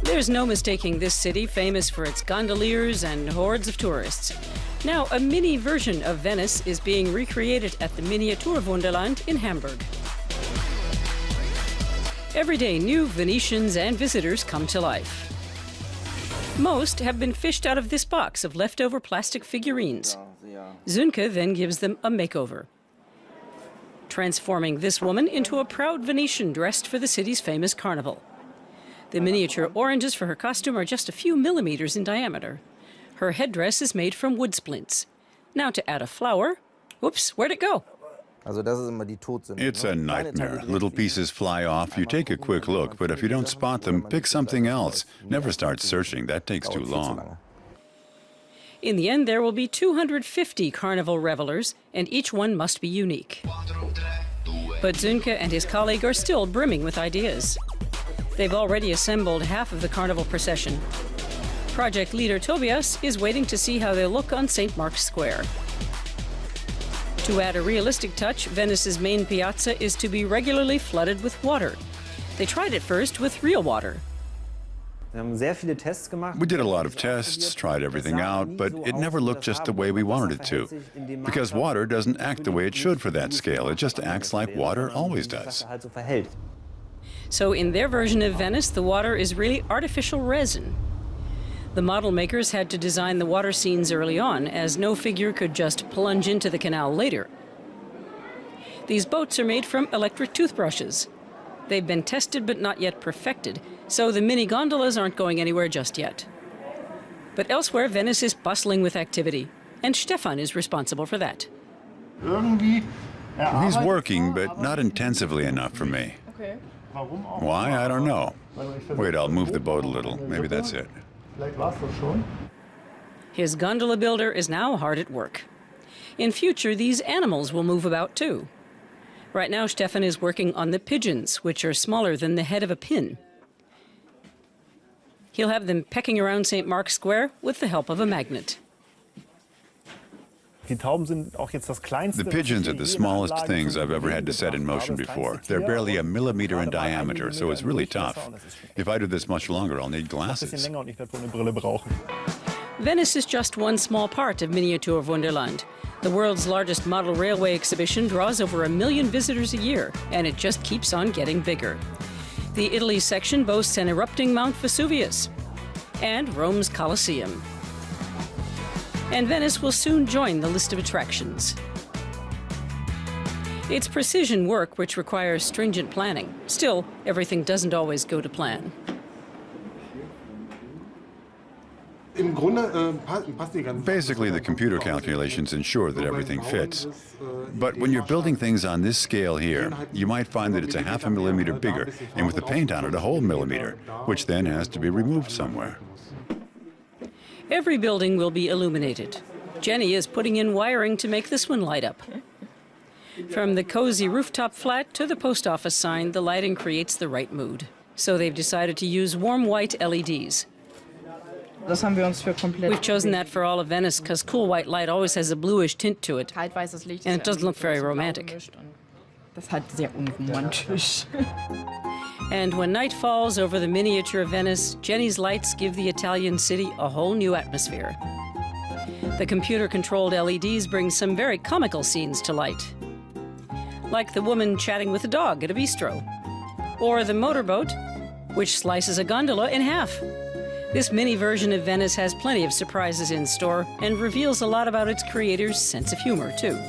There's no mistaking this city, famous for its gondoliers and hordes of tourists. Now, a mini version of Venice is being recreated at the Miniatur Wunderland in Hamburg. Every day, new Venetians and visitors come to life. Most have been fished out of this box of leftover plastic figurines. Sönke then gives them a makeover, transforming this woman into a proud Venetian dressed for the city's famous carnival. The miniature oranges for her costume are just a few millimeters in diameter. Her headdress is made from wood splints. Now to add a flower. Whoops, where'd it go? It's a nightmare. Little pieces fly off. You take a quick look, but if you don't spot them, pick something else. Never start searching. That takes too long. In the end, there will be 250 carnival revelers, and each one must be unique. But Sönke and his colleague are still brimming with ideas. They've already assembled half of the carnival procession. Project leader Tobias is waiting to see how they'll look on St. Mark's Square. To add a realistic touch, Venice's main piazza is to be regularly flooded with water. They tried it first with real water. We did a lot of tests, tried everything out, but it never looked just the way we wanted it to. Because water doesn't act the way it should for that scale. It just acts like water always does. So in their version of Venice, the water is really artificial resin. The model makers had to design the water scenes early on, as no figure could just plunge into the canal later. These boats are made from electric toothbrushes. They've been tested but not yet perfected, so the mini gondolas aren't going anywhere just yet. But elsewhere, Venice is bustling with activity, and Stefan is responsible for that. He's working, but not intensively enough for me. Why? I don't know. Wait, I'll move the boat a little. Maybe that's it. His gondola builder is now hard at work. In future, these animals will move about too. Right now, Stefan is working on the pigeons, which are smaller than the head of a pin. He'll have them pecking around St. Mark's Square with the help of a magnet. The pigeons are the smallest things I've ever had to set in motion before. They're barely a millimeter in diameter, so it's really tough. If I do this much longer, I'll need glasses. Venice is just one small part of Miniatur Wunderland. The world's largest model railway exhibition draws over 1 million visitors a year, and it just keeps on getting bigger. The Italy section boasts an erupting Mount Vesuvius and Rome's Colosseum. And Venice will soon join the list of attractions. It's precision work which requires stringent planning. Still, everything doesn't always go to plan. Basically, the computer calculations ensure that everything fits. But when you're building things on this scale here, you might find that it's a ½ millimeter bigger, and with the paint on it, a whole millimeter, which then has to be removed somewhere. Every building will be illuminated. Jenny is putting in wiring to make this one light up. From the cozy rooftop flat to the post office sign, the lighting creates the right mood. So they've decided to use warm white LEDs. We've chosen that for all of Venice because cool white light always has a bluish tint to it, and it doesn't look very romantic. And when night falls over the miniature of Venice, Jenny's lights give the Italian city a whole new atmosphere. The computer-controlled LEDs bring some very comical scenes to light, like the woman chatting with a dog at a bistro, or the motorboat, which slices a gondola in half. This mini version of Venice has plenty of surprises in store and reveals a lot about its creator's sense of humor, too.